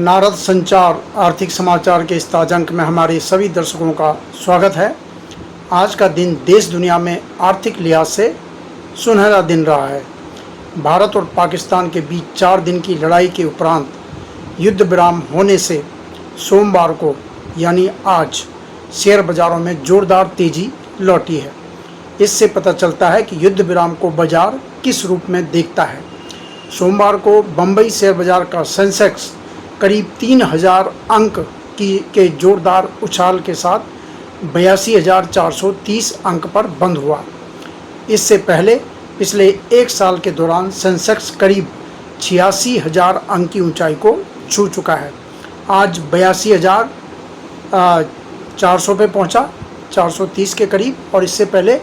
नारद संचार आर्थिक समाचार के इस ताज़ा अंक में हमारे सभी दर्शकों का स्वागत है। आज का दिन देश दुनिया में आर्थिक लिहाज से सुनहरा दिन रहा है। भारत और पाकिस्तान के बीच 4 दिन की लड़ाई के उपरांत युद्ध विराम होने से सोमवार को यानी आज शेयर बाज़ारों में जोरदार तेज़ी लौटी है। इससे पता चलता है कि युद्ध विराम को बाजार किस रूप में देखता है। सोमवार को बम्बई शेयर बाज़ार का सेंसेक्स करीब 3000 अंक के जोरदार उछाल के साथ 82,430 अंक पर बंद हुआ। इससे पहले पिछले एक साल के दौरान सेंसेक्स करीब 86,000 अंक की ऊंचाई को छू चुका है। आज 82,400 पे पहुंचा, 430 के करीब, और इससे पहले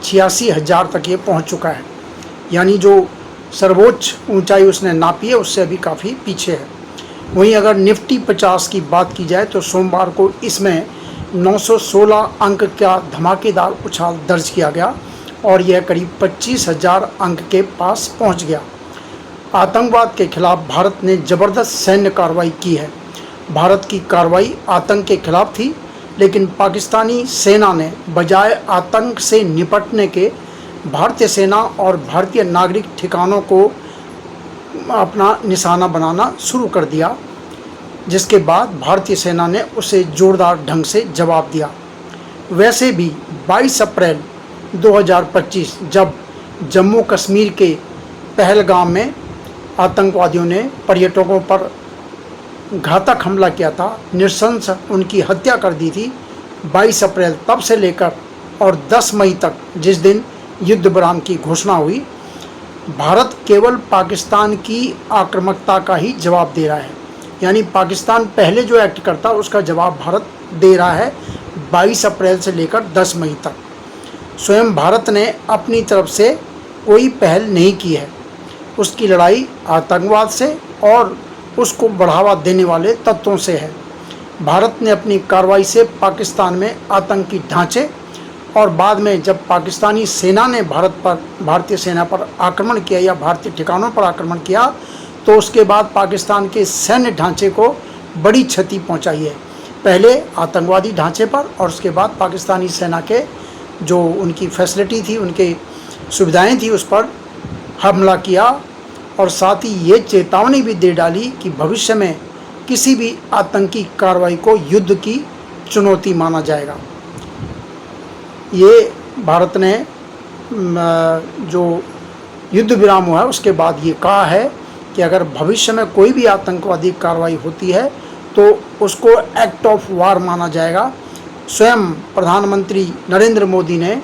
86,000 तक ये पहुंच चुका है। यानी जो सर्वोच्च ऊंचाई उसने नापी है उससे अभी काफ़ी पीछे है। वहीं अगर निफ्टी 50 की बात की जाए तो सोमवार को इसमें 916 अंक का धमाकेदार उछाल दर्ज किया गया और यह करीब 25,000 अंक के पास पहुंच गया। आतंकवाद के खिलाफ भारत ने ज़बरदस्त सैन्य कार्रवाई की है। भारत की कार्रवाई आतंक के खिलाफ थी, लेकिन पाकिस्तानी सेना ने बजाय आतंक से निपटने के भारतीय सेना और भारतीय नागरिक ठिकानों को अपना निशाना बनाना शुरू कर दिया, जिसके बाद भारतीय सेना ने उसे जोरदार ढंग से जवाब दिया। वैसे भी 22 अप्रैल 2025 जब जम्मू कश्मीर के पहलगाम में आतंकवादियों ने पर्यटकों पर घातक हमला किया था, नृशंस उनकी हत्या कर दी थी, 22 अप्रैल तब से लेकर और 10 मई तक जिस दिन युद्ध विराम की घोषणा हुई, भारत केवल पाकिस्तान की आक्रामकता का ही जवाब दे रहा है। यानी पाकिस्तान पहले जो एक्ट करता उसका जवाब भारत दे रहा है 22 अप्रैल से लेकर 10 मई तक। स्वयं भारत ने अपनी तरफ से कोई पहल नहीं की है। उसकी लड़ाई आतंकवाद से और उसको बढ़ावा देने वाले तत्वों से है। भारत ने अपनी कार्रवाई से पाकिस्तान में आतंकी ढांचे और बाद में जब पाकिस्तानी सेना ने भारतीय सेना पर आक्रमण किया या भारतीय ठिकानों पर आक्रमण किया तो उसके बाद पाकिस्तान के सैन्य ढांचे को बड़ी क्षति पहुंचाई है। पहले आतंकवादी ढांचे पर और उसके बाद पाकिस्तानी सेना के जो उनकी फैसिलिटी थी, उनके सुविधाएं थी, उस पर हमला किया और साथ ही ये चेतावनी भी दे डाली कि भविष्य में किसी भी आतंकी कार्रवाई को युद्ध की चुनौती माना जाएगा। ये भारत ने जो युद्ध विराम हुआ है उसके बाद ये कहा है कि अगर भविष्य में कोई भी आतंकवादी कार्रवाई होती है तो उसको एक्ट ऑफ वार माना जाएगा। स्वयं प्रधानमंत्री नरेंद्र मोदी ने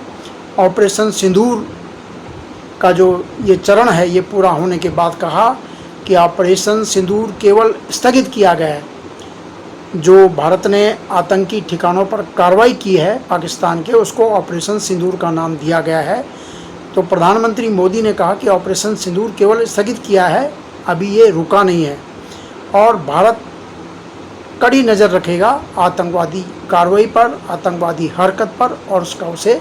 ऑपरेशन सिंदूर का जो ये चरण है ये पूरा होने के बाद कहा कि ऑपरेशन सिंदूर केवल स्थगित किया गया है। जो भारत ने आतंकी ठिकानों पर कार्रवाई की है पाकिस्तान के, उसको ऑपरेशन सिंदूर का नाम दिया गया है। तो प्रधानमंत्री मोदी ने कहा कि ऑपरेशन सिंदूर केवल स्थगित किया है, अभी ये रुका नहीं है और भारत कड़ी नज़र रखेगा आतंकवादी कार्रवाई पर, आतंकवादी हरकत पर, और उसका उसे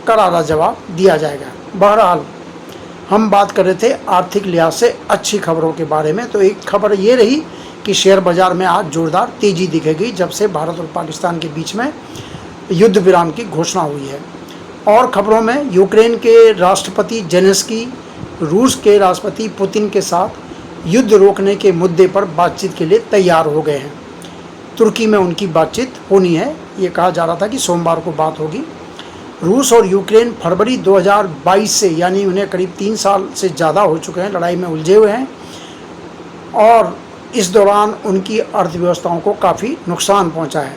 करारा जवाब दिया जाएगा। बहरहाल हम बात कर रहे थे आर्थिक लिहाज से अच्छी खबरों के बारे में। तो एक खबर ये रही कि शेयर बाज़ार में आज जोरदार तेज़ी दिखेगी जब से भारत और पाकिस्तान के बीच में युद्ध विराम की घोषणा हुई है। और खबरों में यूक्रेन के राष्ट्रपति जेलेंस्की रूस के राष्ट्रपति पुतिन के साथ युद्ध रोकने के मुद्दे पर बातचीत के लिए तैयार हो गए हैं। तुर्की में उनकी बातचीत होनी है। ये कहा जा रहा था कि सोमवार को बात होगी। रूस और यूक्रेन फरवरी 2022 से, यानी उन्हें करीब 3 साल से ज़्यादा हो चुके हैं, लड़ाई में उलझे हुए हैं और इस दौरान उनकी अर्थव्यवस्थाओं को काफ़ी नुकसान पहुंचा है।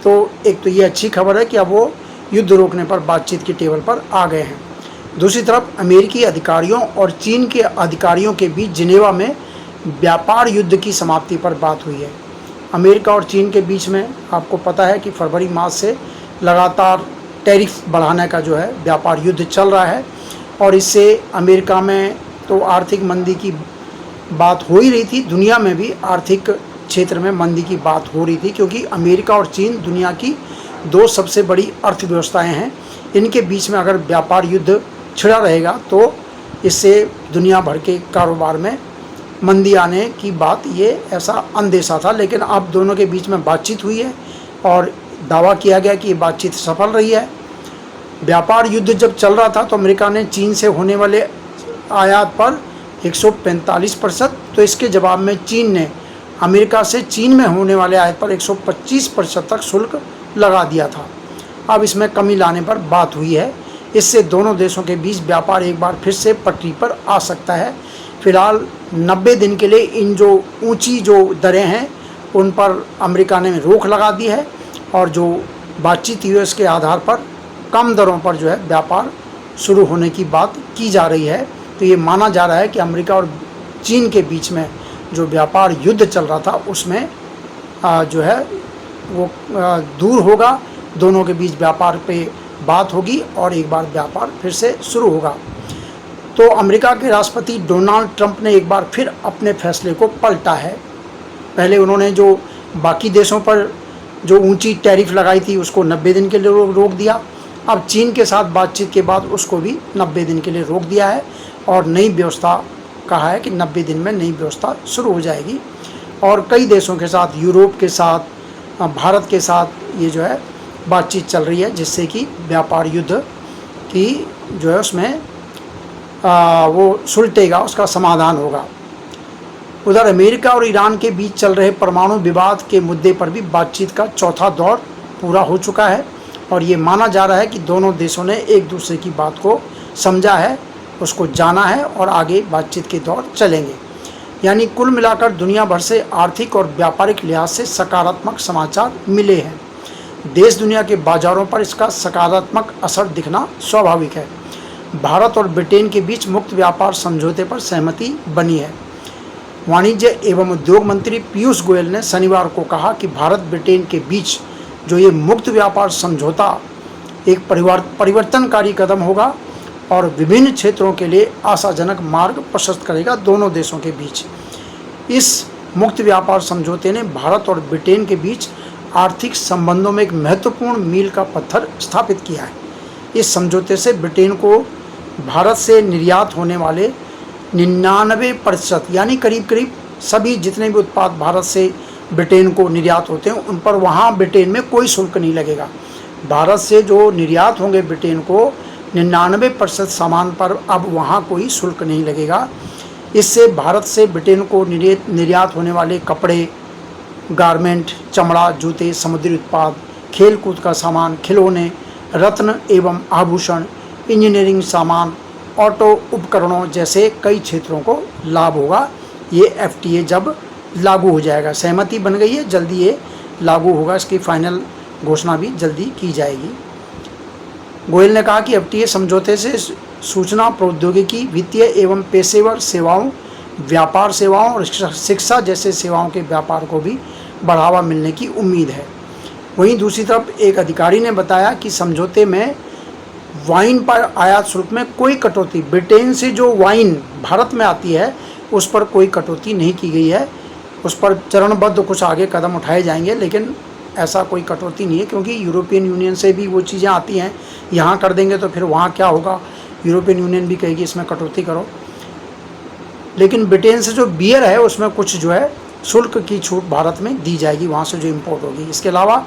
तो एक तो ये अच्छी खबर है कि अब वो युद्ध रोकने पर बातचीत की टेबल पर आ गए हैं। दूसरी तरफ अमेरिकी अधिकारियों और चीन के अधिकारियों के बीच जिनेवा में व्यापार युद्ध की समाप्ति पर बात हुई है। अमेरिका और चीन के बीच में आपको पता है कि फरवरी माह से लगातार टैरिफ बढ़ाने का जो है व्यापार युद्ध चल रहा है और इससे अमेरिका में तो आर्थिक मंदी की बात हो ही रही थी, दुनिया में भी आर्थिक क्षेत्र में मंदी की बात हो रही थी, क्योंकि अमेरिका और चीन दुनिया की 2 सबसे बड़ी अर्थव्यवस्थाएं हैं। इनके बीच में अगर व्यापार युद्ध छिड़ा रहेगा तो इससे दुनिया भर के कारोबार में मंदी आने की बात, ये ऐसा अंदेशा था। लेकिन अब दोनों के बीच में बातचीत हुई है और दावा किया गया कि ये बातचीत सफल रही है। व्यापार युद्ध जब चल रहा था तो अमेरिका ने चीन से होने वाले आयात पर 145%, तो इसके जवाब में चीन ने अमेरिका से चीन में होने वाले आयात पर 125% तक शुल्क लगा दिया था। अब इसमें कमी लाने पर बात हुई है। इससे दोनों देशों के बीच व्यापार एक बार फिर से पटरी पर आ सकता है। फिलहाल 90 दिन के लिए इन जो ऊंची जो दरें हैं उन पर अमेरिका ने रोक लगा दी है और जो बातचीत यूएस के आधार पर कम दरों पर जो है व्यापार शुरू होने की बात की जा रही है। तो ये माना जा रहा है कि अमेरिका और चीन के बीच में जो व्यापार युद्ध चल रहा था उसमें जो है वो दूर होगा, दोनों के बीच व्यापार पे बात होगी और एक बार व्यापार फिर से शुरू होगा। तो अमेरिका के राष्ट्रपति डोनाल्ड ट्रंप ने एक बार फिर अपने फैसले को पलटा है। पहले उन्होंने जो बाकी देशों पर जो ऊंची टैरिफ लगाई थी उसको 90 दिन के लिए रोक दिया। अब चीन के साथ बातचीत के बाद उसको भी 90 दिन के लिए रोक दिया है और नई व्यवस्था कहा है कि 90 दिन में नई व्यवस्था शुरू हो जाएगी। और कई देशों के साथ, यूरोप के साथ, भारत के साथ ये जो है बातचीत चल रही है, जिससे कि व्यापार युद्ध की जो है उसमें वो सुलटेगा, उसका समाधान होगा। उधर अमेरिका और ईरान के बीच चल रहे परमाणु विवाद के मुद्दे पर भी बातचीत का चौथा दौर पूरा हो चुका है और ये माना जा रहा है कि दोनों देशों ने एक दूसरे की बात को समझा है, उसको जाना है और आगे बातचीत के दौर चलेंगे। यानी कुल मिलाकर दुनिया भर से आर्थिक और व्यापारिक लिहाज से सकारात्मक समाचार मिले हैं। देश दुनिया के बाजारों पर इसका सकारात्मक असर दिखना स्वाभाविक है। भारत और ब्रिटेन के बीच मुक्त व्यापार समझौते पर सहमति बनी है। वाणिज्य एवं उद्योग मंत्री पीयूष गोयल ने शनिवार को कहा कि भारत ब्रिटेन के बीच जो ये मुक्त व्यापार समझौता एक परिवर्तनकारी कदम होगा और विभिन्न क्षेत्रों के लिए आशाजनक मार्ग प्रशस्त करेगा दोनों देशों के बीच। इस मुक्त व्यापार समझौते ने भारत और ब्रिटेन के बीच आर्थिक संबंधों में एक महत्वपूर्ण मील का पत्थर स्थापित किया है। इस समझौते से ब्रिटेन को भारत से निर्यात होने वाले 99% यानी करीब करीब सभी जितने भी उत्पाद भारत से ब्रिटेन को निर्यात होते हैं उन पर वहाँ ब्रिटेन में कोई शुल्क नहीं लगेगा। भारत से जो निर्यात होंगे ब्रिटेन को 99% सामान पर अब वहाँ कोई शुल्क नहीं लगेगा। इससे भारत से ब्रिटेन को निर्यात होने वाले कपड़े, गारमेंट, चमड़ा, जूते, समुद्री उत्पाद, खेल कूद का सामान, खिलौने, रत्न एवं आभूषण, इंजीनियरिंग सामान, ऑटो उपकरणों जैसे कई क्षेत्रों को लाभ होगा। ये एफटीए जब लागू हो जाएगा, सहमति बन गई है, जल्दी ये लागू होगा, इसकी फाइनल घोषणा भी जल्दी की जाएगी। गोयल ने कहा कि एफटीए समझौते से सूचना प्रौद्योगिकी, वित्तीय एवं पेशेवर सेवाओं, व्यापार सेवाओं और शिक्षा जैसे सेवाओं के व्यापार को भी बढ़ावा मिलने की उम्मीद है। वहीं दूसरी तरफ एक अधिकारी ने बताया कि समझौते में वाइन पर आयात शुल्क में कोई कटौती, ब्रिटेन से जो वाइन भारत में आती है उस पर कोई कटौती नहीं की गई है। उस पर चरणबद्ध कुछ आगे कदम उठाए जाएंगे, लेकिन ऐसा कोई कटौती नहीं है, क्योंकि यूरोपियन यूनियन से भी वो चीज़ें आती हैं। यहाँ कर देंगे तो फिर वहाँ क्या होगा, यूरोपियन यूनियन भी कहेगी इसमें कटौती करो। लेकिन ब्रिटेन से जो बियर है उसमें कुछ जो है शुल्क की छूट भारत में दी जाएगी, वहाँ से जो इम्पोर्ट होगी। इसके अलावा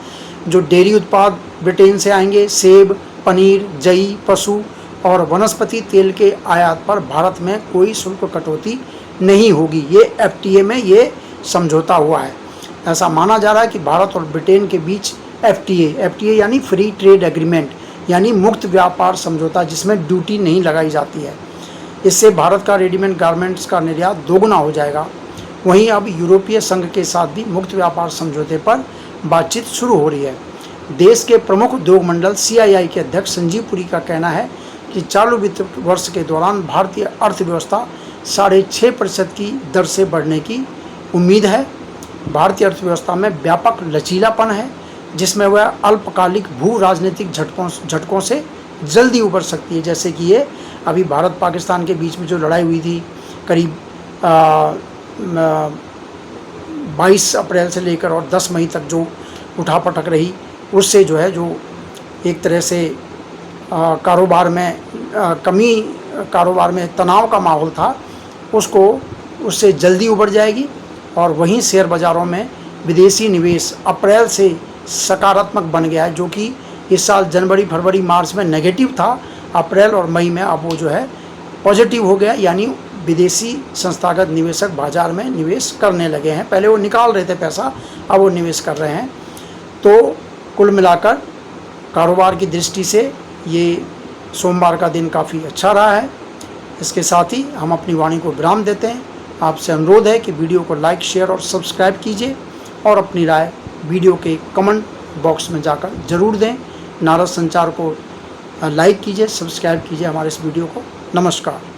जो डेयरी उत्पाद ब्रिटेन से आएंगे, सेब, पनीर, जई, पशु और वनस्पति तेल के आयात पर भारत में कोई शुल्क कटौती नहीं होगी। ये एफटीए में ये समझौता हुआ है। ऐसा माना जा रहा है कि भारत और ब्रिटेन के बीच एफटीए यानी फ्री ट्रेड एग्रीमेंट यानी मुक्त व्यापार समझौता, जिसमें ड्यूटी नहीं लगाई जाती है। इससे भारत का रेडीमेड गारमेंट्स का निर्यात दोगुना हो जाएगा। वहीं अब यूरोपीय संघ के साथ भी मुक्त व्यापार समझौते पर बातचीत शुरू हो रही है। देश के प्रमुख उद्योग मंडल CII के अध्यक्ष संजीव पुरी का कहना है कि चालू वित्त वर्ष के दौरान भारतीय अर्थव्यवस्था 6.5% की दर से बढ़ने की उम्मीद है। भारतीय अर्थव्यवस्था में व्यापक लचीलापन है, जिसमें वह अल्पकालिक भू राजनीतिक झटकों से जल्दी उभर सकती है। जैसे कि ये अभी भारत पाकिस्तान के बीच में जो लड़ाई हुई थी करीब 22 अप्रैल से लेकर और 10 मई तक जो उठापटक रही, उससे जो है जो एक तरह से कारोबार में तनाव का माहौल था, उससे जल्दी उबर जाएगी। और वहीं शेयर बाज़ारों में विदेशी निवेश अप्रैल से सकारात्मक बन गया है, जो कि इस साल जनवरी फरवरी मार्च में नेगेटिव था, अप्रैल और मई में अब वो जो है पॉजिटिव हो गया, यानी विदेशी संस्थागत निवेशक बाज़ार में निवेश करने लगे हैं। पहले वो निकाल रहे थे पैसा, अब वो निवेश कर रहे हैं। तो कुल मिलाकर कारोबार की दृष्टि से ये सोमवार का दिन काफ़ी अच्छा रहा है। इसके साथ ही हम अपनी वाणी को विराम देते हैं। आपसे अनुरोध है कि वीडियो को लाइक, शेयर और सब्सक्राइब कीजिए और अपनी राय वीडियो के कमेंट बॉक्स में जाकर ज़रूर दें। नारद संचार को लाइक कीजिए, सब्सक्राइब कीजिए हमारे इस वीडियो को। नमस्कार।